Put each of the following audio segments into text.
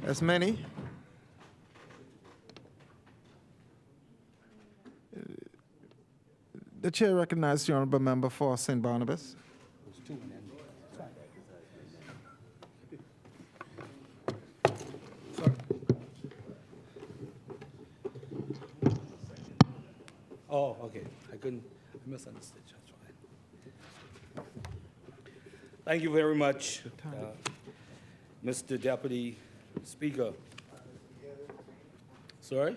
As many. The chair recognizes the honorable member for St. Barnabas. Oh, okay. I misunderstood. That's fine. Thank you very much, Mr. Deputy Speaker. Sorry?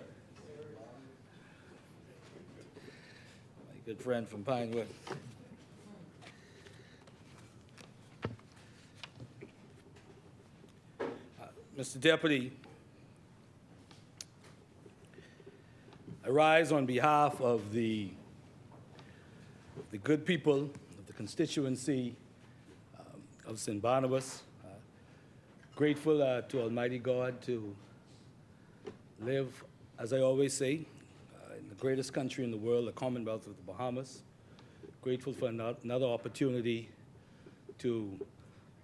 My good friend from Pinewood. Mr. Deputy, I rise on behalf of the good people of the constituency of St. Barnabas. Grateful to Almighty God to live, as I always say, in the greatest country in the world, the Commonwealth of the Bahamas. Grateful for another opportunity to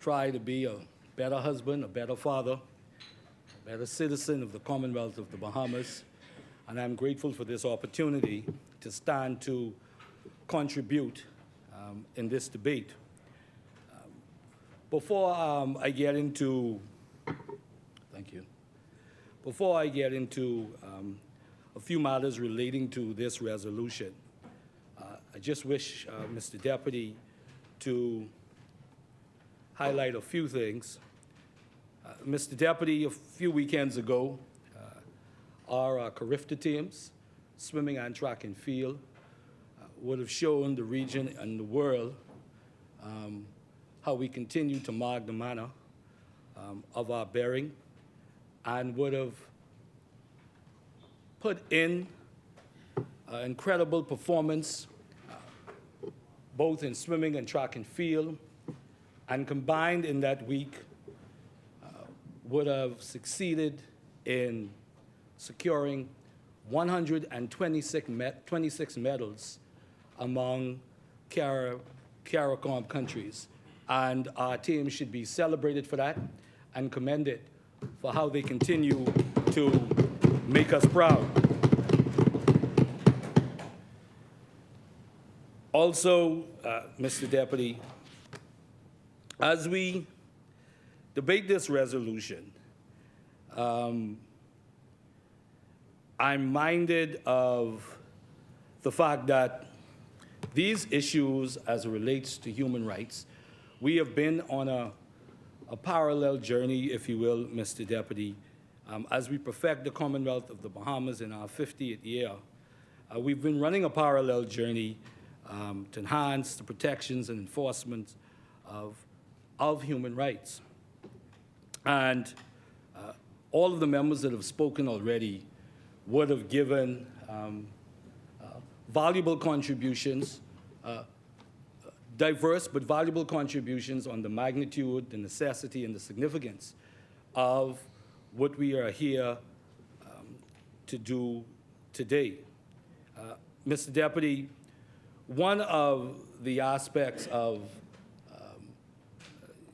try to be a better husband, a better father, a better citizen of the Commonwealth of the Bahamas. And I'm grateful for this opportunity to stand to contribute in this debate. Before I get into a few matters relating to this resolution, I just wish, Mr. Deputy, to highlight a few things. Mr. Deputy, a few weekends ago, our Carifta teams, swimming and track and field, would have shown the region and the world how we continue to mark the manner of our bearing, and would have put in incredible performance, both in swimming and track and field, and combined in that week would have succeeded in securing 126 medals among CARICOM countries. And our team should be celebrated for that and commended for how they continue to make us proud. Also, Mr. Deputy, as we debate this resolution, I'm minded of the fact that these issues, as it relates to human rights, we have been on a parallel journey, if you will, Mr. Deputy, as we perfect the Commonwealth of the Bahamas in our 50th year. We've been running a parallel journey to enhance the protections and enforcement of human rights. And all of the members that have spoken already would have given valuable contributions, diverse but valuable contributions on the magnitude, the necessity, and the significance of what we are here to do today. Mr. Deputy, one of the aspects of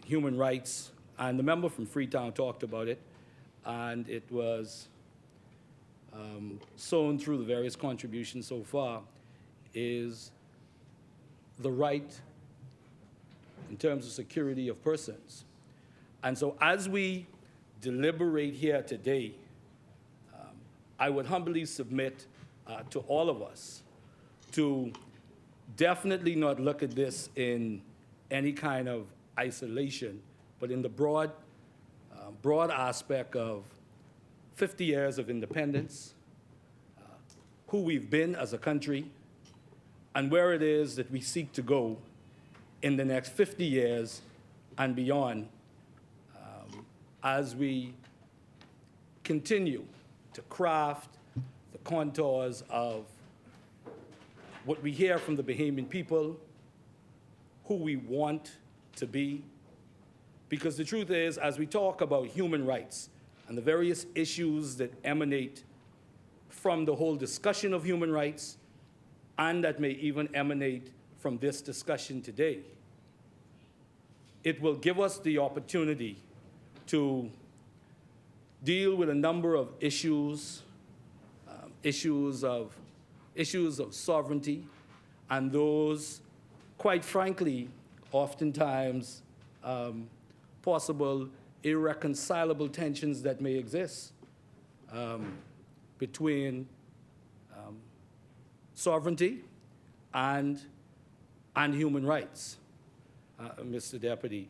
human rights, and the member from Freetown talked about it, and it was sown through the various contributions so far, is the right in terms of security of persons. And so as we deliberate here today, I would humbly submit to all of us to definitely not look at this in any kind of isolation, but in the broad aspect of 50 years of independence, who we've been as a country, and where it is that we seek to go in the next 50 years and beyond, as we continue to craft the contours of what we hear from the Bahamian people, who we want to be. Because the truth is, as we talk about human rights and the various issues that emanate from the whole discussion of human rights, and that may even emanate from this discussion today, it will give us the opportunity to deal with a number of issues, issues of sovereignty, and those, quite frankly, oftentimes possible irreconcilable tensions that may exist between sovereignty and human rights. Mr. Deputy,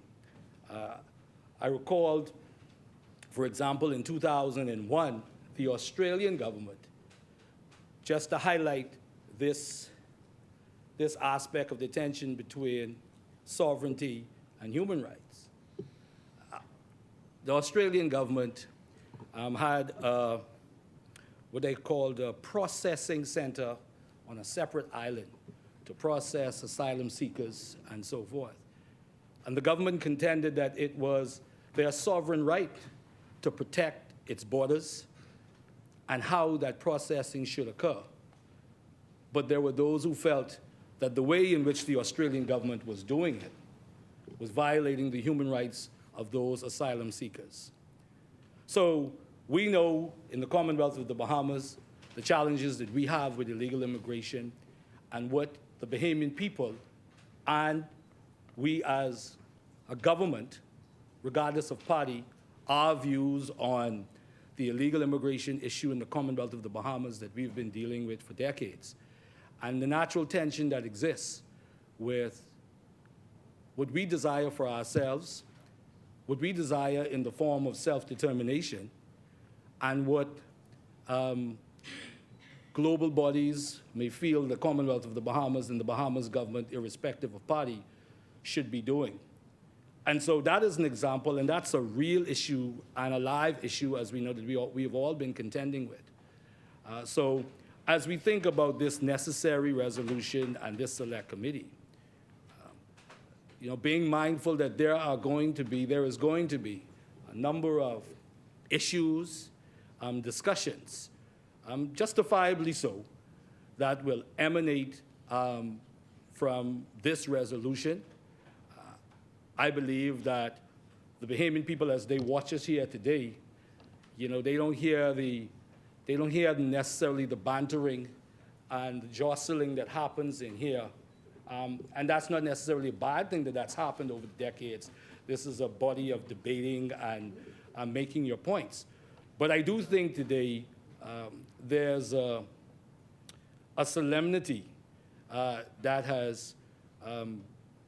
I recalled, for example, in 2001, the Australian government, just to highlight this aspect of the tension between sovereignty and human rights. The Australian government had what they called a processing center on a separate island to process asylum seekers and so forth. And the government contended that it was their sovereign right to protect its borders and how that processing should occur. But there were those who felt that the way in which the Australian government was doing it was violating the human rights of those asylum seekers. So we know in the Commonwealth of the Bahamas the challenges that we have with illegal immigration and what the Bahamian people and we as a government, regardless of party, our views on the illegal immigration issue in the Commonwealth of the Bahamas that we've been dealing with for decades, and the natural tension that exists with what we desire for ourselves, what we desire in the form of self-determination, and what global bodies may feel the Commonwealth of the Bahamas and the Bahamas government, irrespective of party, should be doing. And so that is an example, and that's a real issue and a live issue, as we know that we have all been contending with. So as we think about this necessary resolution and this select committee, being mindful that there is going to be a number of issues, discussions, justifiably so, that will emanate from this resolution. I believe that the Bahamian people, as they watch us here today, they don't hear necessarily the bantering and the jostling that happens in here. And that's not necessarily a bad thing that's happened over the decades. This is a body of debating and making your points. But I do think today there's a solemnity that has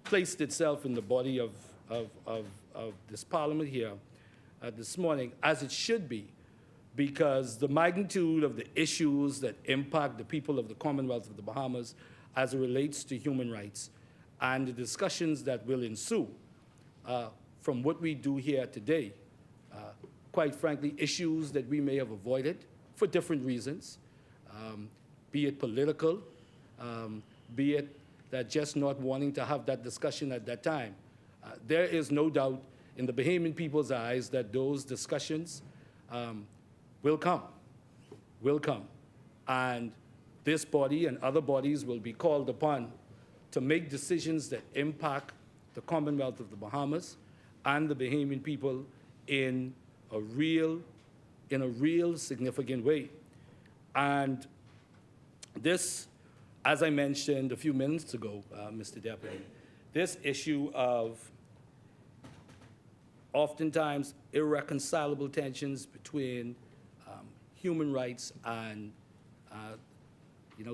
placed itself in the body of this parliament here this morning, as it should be, because the magnitude of the issues that impact the people of the Commonwealth of the Bahamas as it relates to human rights and the discussions that will ensue from what we do here today, quite frankly, issues that we may have avoided for different reasons, be it political, be it that just not wanting to have that discussion at that time. There is no doubt in the Bahamian people's eyes that those discussions will come. And this body and other bodies will be called upon to make decisions that impact the Commonwealth of the Bahamas and the Bahamian people in a real significant way. And this, as I mentioned a few minutes ago, Mr. Deputy, this issue of oftentimes irreconcilable tensions between human rights and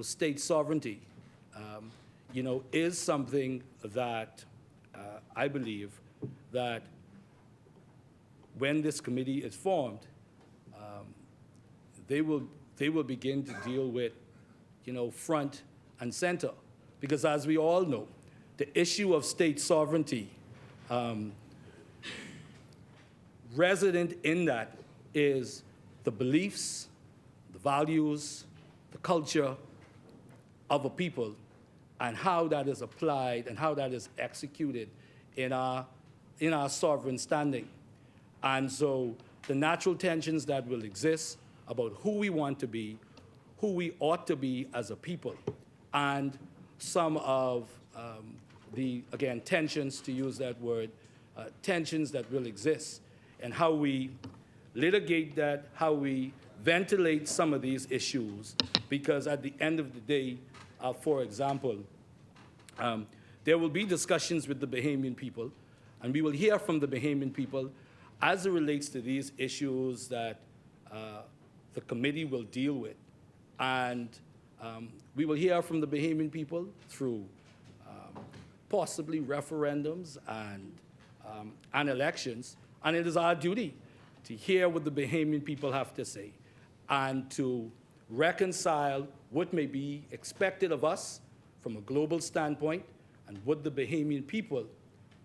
state sovereignty, is something that I believe that when this committee is formed, they will begin to deal with, front and center. Because as we all know, the issue of state sovereignty, resident in that is the beliefs, the values, the culture of a people, and how that is applied and how that is executed in our sovereign standing. And so the natural tensions that will exist about who we want to be, who we ought to be as a people, and some of the, again, tensions, to use that word, tensions that will exist, and how we litigate that, how we ventilate some of these issues, because at the end of the day, for example, there will be discussions with the Bahamian people, and we will hear from the Bahamian people as it relates to these issues that the committee will deal with. And we will hear from the Bahamian people through possibly referendums and elections. And it is our duty to hear what the Bahamian people have to say and to reconcile what may be expected of us from a global standpoint and what the Bahamian people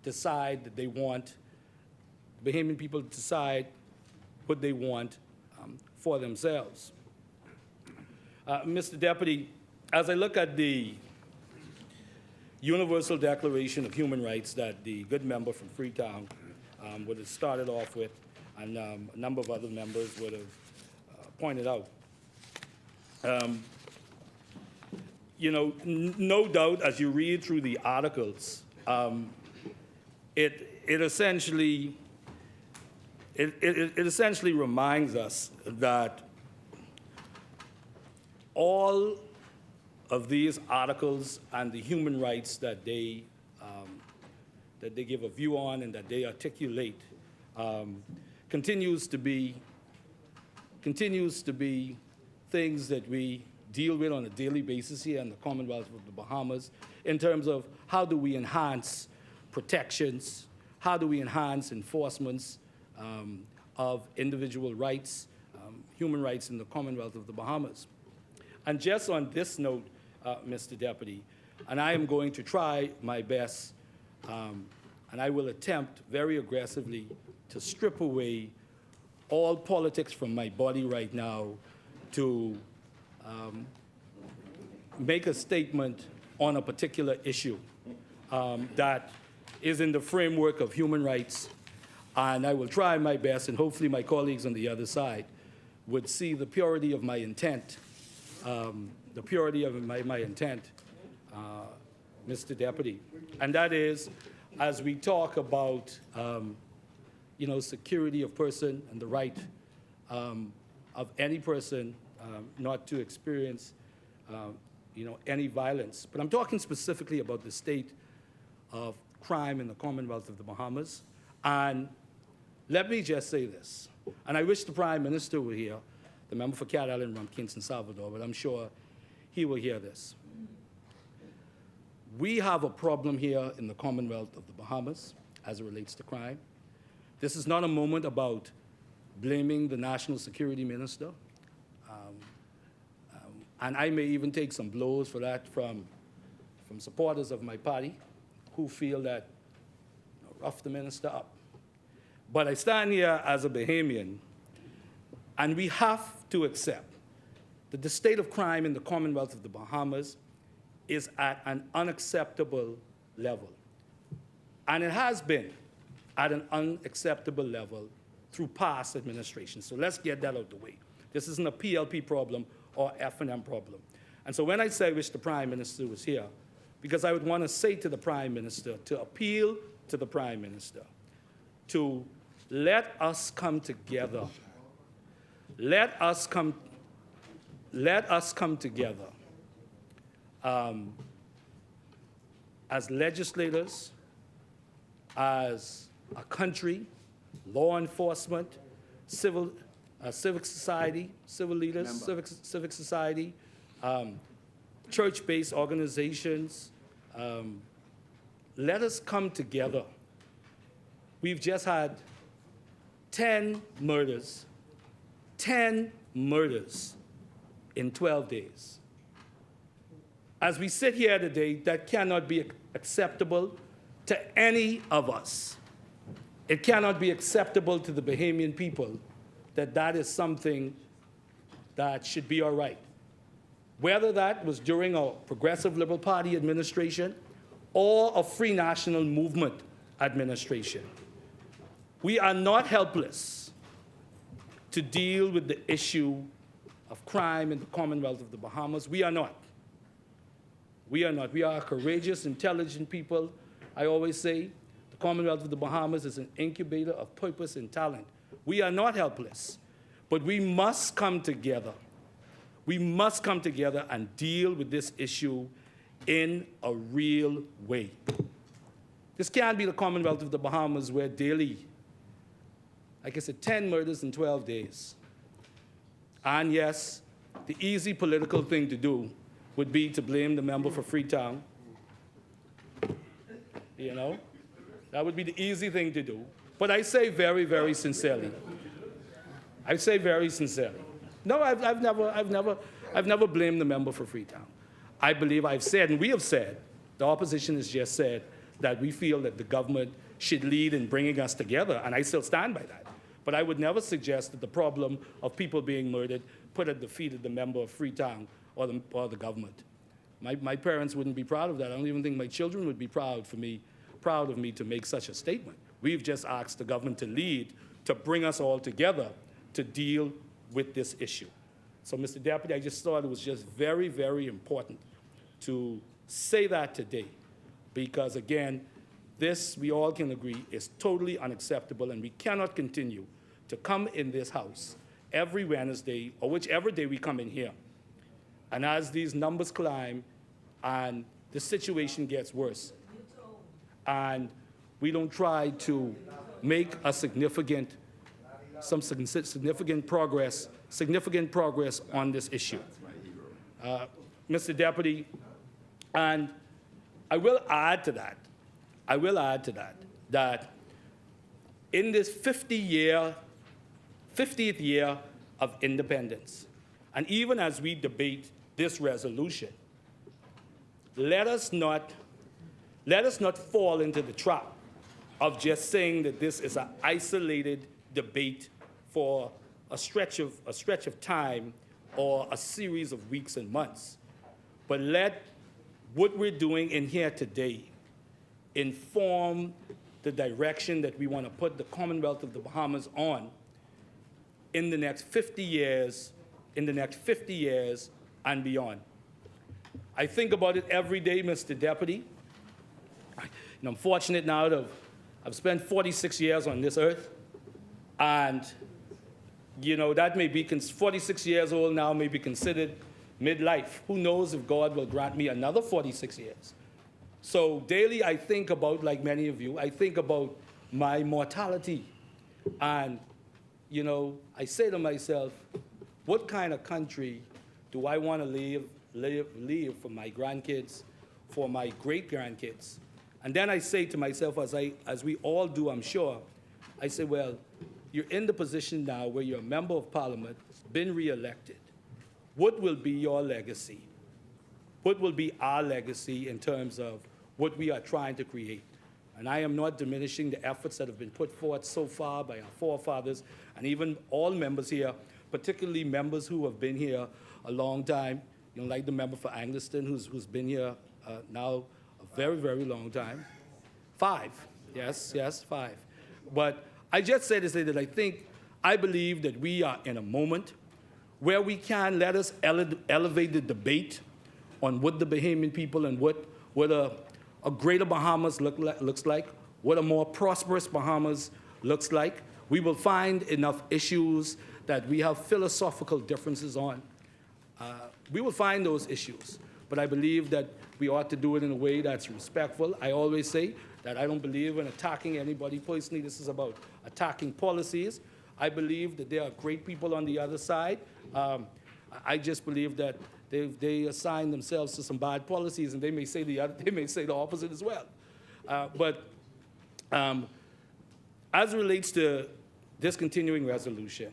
decide that they want. The Bahamian people decide what they want for themselves. Mr. Deputy, as I look at the Universal Declaration of Human Rights that the good member from Freetown would have started off with, and a number of other members would have pointed out, you know, no doubt as you read through the articles, it essentially reminds us that all of these articles and the human rights that they give a view on and that they articulate continues to be things that we deal with on a daily basis here in the Commonwealth of the Bahamas in terms of how do we enhance protections, how do we enhance enforcements of individual rights, human rights in the Commonwealth of the Bahamas. And just on this note, Mr. Deputy, and I am going to try my best, and I will attempt very aggressively to strip away all politics from my body right now to make a statement on a particular issue that is in the framework of human rights. And I will try my best, and hopefully my colleagues on the other side would see the purity of my intent, Mr. Deputy. And that is, as we talk about, you know, security of person and the right of any person not to experience, you know, any violence. But I'm talking specifically about the state of crime in the Commonwealth of the Bahamas. And let me just say this, and I wish the Prime Minister were here, the member for Cat Island, Rum Kingston, Salvador, but I'm sure he will hear this. We have a problem here in the Commonwealth of the Bahamas as it relates to crime. This is not a moment about blaming the National Security Minister. And I may even take some blows for that from supporters of my party who feel that, you know, rough the minister up. But I stand here as a Bahamian, and we have to accept that the state of crime in the Commonwealth of the Bahamas is at an unacceptable level. And it has been at an unacceptable level through past administrations. So let's get that out of the way. This isn't a PLP problem or F&M problem. And so when I say I wish the Prime Minister was here, because I would want to say to the Prime Minister, to appeal to the Prime Minister, to let us come together. Let us come together as legislators, as a country, law enforcement, civic society, civil leaders, civic society, church-based organizations. Let us come together. We've just had 10 murders in 12 days. As we sit here today, that cannot be acceptable to any of us. It cannot be acceptable to the Bahamian people that is something that should be all right. Whether that was during a Progressive Liberal Party administration or a Free National Movement administration. We are not helpless to deal with the issue of crime in the Commonwealth of the Bahamas. We are not. We are not. We are courageous, intelligent people. I always say the Commonwealth of the Bahamas is an incubator of purpose and talent We are not helpless, but we must come together. We must come together and deal with this issue in a real way. This can't be the Commonwealth of the Bahamas where daily, like I said, 10 murders in 12 days. And yes, the easy political thing to do would be to blame the member for Freetown. You know? That would be the easy thing to do. But I say very, very sincerely. I say very sincerely. No, I've never blamed the member for Freetown. I believe I've said, and we have said, the opposition has just said, that we feel that the government should lead in bringing us together, and I still stand by that. But I would never suggest that the problem of people being murdered put at the feet of the member of Freetown or the government. My parents wouldn't be proud of that. I don't even think my children would be proud of me to make such a statement. We've just asked the government to lead, to bring us all together to deal with this issue. So, Mr. Deputy, I just thought it was just very, very important to say that today, because again, this, we all can agree, is totally unacceptable, and we cannot continue to come in this house every Wednesday, or whichever day we come in here, and as these numbers climb and the situation gets worse, and we don't try to make a significant progress on this issue. Mr. Deputy, and I will add to that, that in this 50th year of independence, and even as we debate this resolution, let us not fall into the trap of just saying that this is an isolated debate for a stretch of time or a series of weeks and months. But let what we're doing in here today inform the direction that we want to put the Commonwealth of the Bahamas on in the next 50 years, and beyond. I think about it every day, Mr. Deputy. And I'm fortunate now to I've spent 46 years on this earth, and that may be 46 years old now may be considered midlife. Who knows if God will grant me another 46 years. So daily I think about, like many of you, I think about my mortality. And, I say to myself, what kind of country do I want to leave for my grandkids, for my great-grandkids? And then I say to myself, as we all do, I'm sure, I say, well, you're in the position now where you're a member of parliament, been reelected. What will be your legacy? What will be our legacy in terms of what we are trying to create? And I am not diminishing the efforts that have been put forth so far by our forefathers and even all members here, particularly members who have been here a long time, like the member for Angliston who's been here now a very, very long time. 5, yes, 5. But I just say to say that I believe that we are in a moment where we can let us elevate the debate on what the Bahamian people and what a greater Bahamas looks like, what a more prosperous Bahamas looks like. We will find enough issues that we have philosophical differences on. We will find those issues, but I believe that we ought to do it in a way that's respectful. I always say that I don't believe in attacking anybody personally. This is about attacking policies. I believe that there are great people on the other side. I just believe that they assign themselves to some bad policies, and they may say the opposite as well. But as it relates to this continuing resolution,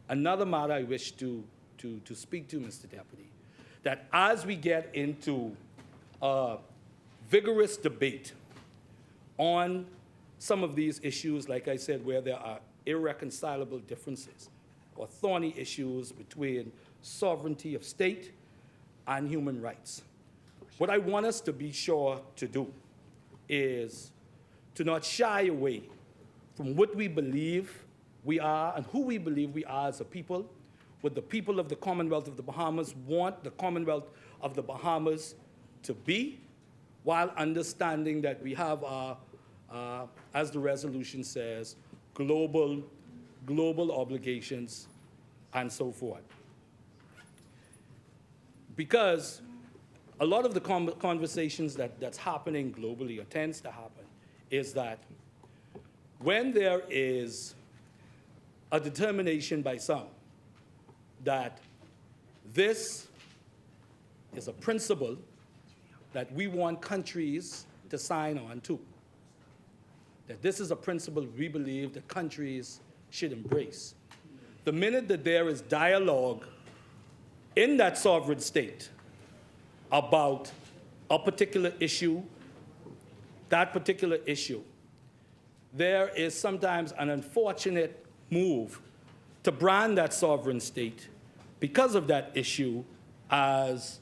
another matter I wish to speak to, Mr. Deputy, that as we get into a vigorous debate on some of these issues, like I said, where there are irreconcilable differences or thorny issues between sovereignty of state and human rights. What I want us to be sure to do is to not shy away from what we believe we are and who we believe we are as a people, what the people of the Commonwealth of the Bahamas want the Commonwealth of the Bahamas to be, while understanding that we have our, as the resolution says, global global obligations, and so forth. Because a lot of the conversations that's happening globally, or tends to happen, is that when there is a determination by some that this is a principle that we want countries to sign on to, that this is a principle we believe that countries should embrace. The minute that there is dialogue in that sovereign state about a particular issue, that particular issue, there is sometimes an unfortunate move to brand that sovereign state because of that issue as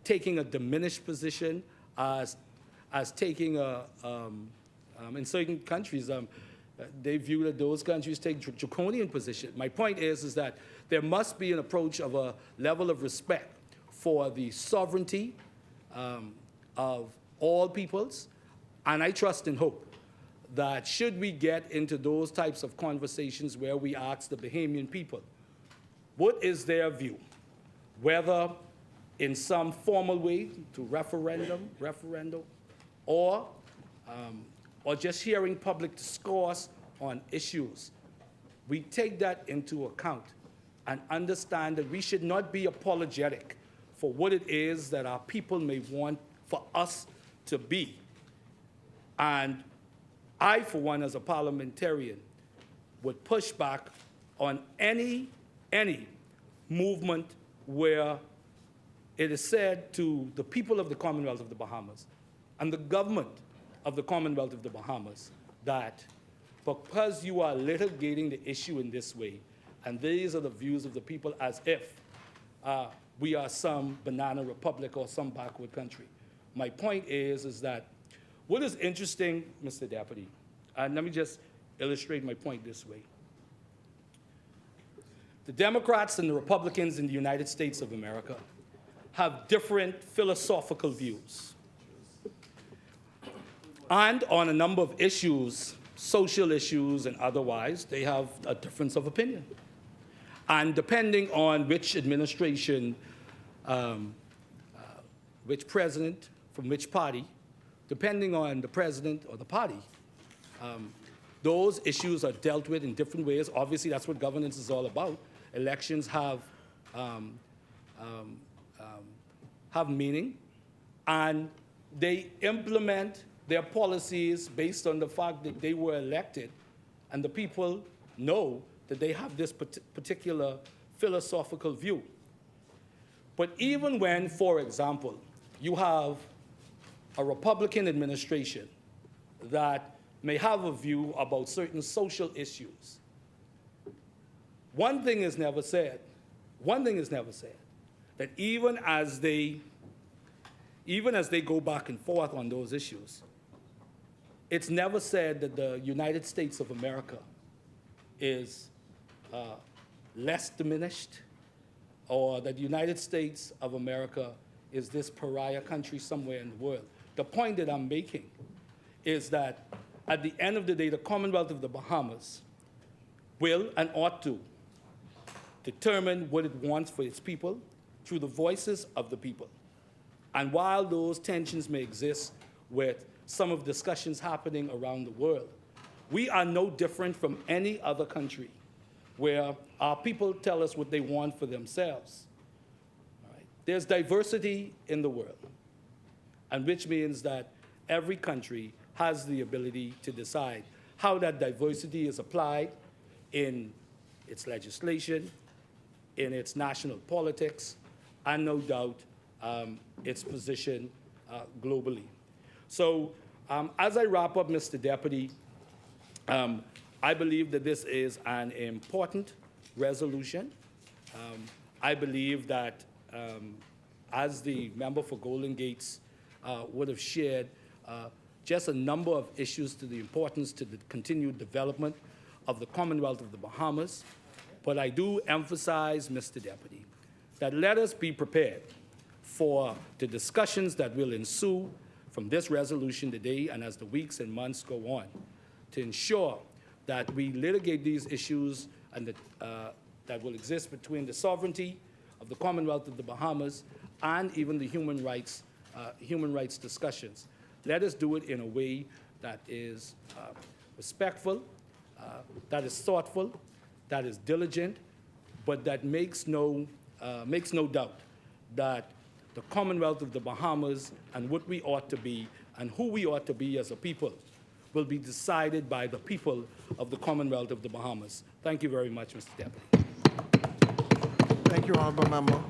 taking a diminished position, as taking in certain countries, they view that those countries take draconian position. My point is that there must be an approach of a level of respect for the sovereignty of all peoples, and I trust and hope that should we get into those types of conversations where we ask the Bahamian people, what is their view, whether in some formal way to referendum, or just hearing public discourse on issues, we take that into account and understand that we should not be apologetic for what it is that our people may want for us to be. And I, for one, as a parliamentarian, would push back on any movement where it is said to the people of the Commonwealth of the Bahamas and the government of the Commonwealth of the Bahamas that because you are litigating the issue in this way, and these are the views of the people as if we are some banana republic or some backward country. My point is that what is interesting, Mr. Deputy, and let me just illustrate my point this way. The Democrats and the Republicans in the United States of America have different philosophical views. And on a number of issues, social issues and otherwise, they have a difference of opinion. And depending on which administration, which president from which party, depending on the president or the party, those issues are dealt with in different ways. Obviously, that's what governance is all about. Elections have meaning, and they implement their policies based on the fact that they were elected, and the people know that they have this particular philosophical view. But even when, for example, you have a Republican administration that may have a view about certain social issues, one thing is never said, that even as they go back and forth on those issues, it's never said that the United States of America is less diminished, or that the United States of America is this pariah country somewhere in the world. The point that I'm making is that at the end of the day, the Commonwealth of the Bahamas will and ought to determine what it wants for its people through the voices of the people. And while those tensions may exist with some of the discussions happening around the world, we are no different from any other country where our people tell us what they want for themselves. All right? There's diversity in the world, and which means that every country has the ability to decide how that diversity is applied in its legislation, in its national politics, and no doubt its position globally. So as I wrap up, Mr. Deputy, I believe that this is an important resolution. I believe that as the member for Golden Gates would have shared, just a number of issues to the importance to the continued development of the Commonwealth of the Bahamas. But I do emphasize, Mr. Deputy, that let us be prepared for the discussions that will ensue from this resolution today and as the weeks and months go on to ensure that we litigate these issues and that will exist between the sovereignty of the Commonwealth of the Bahamas and even the human rights discussions. Let us do it in a way that is respectful, that is thoughtful, that is diligent, but that makes no doubt that the Commonwealth of the Bahamas and what we ought to be and who we ought to be as a people will be decided by the people of the Commonwealth of the Bahamas. Thank you very much, Mr. Deputy. Thank you, Honorable Member.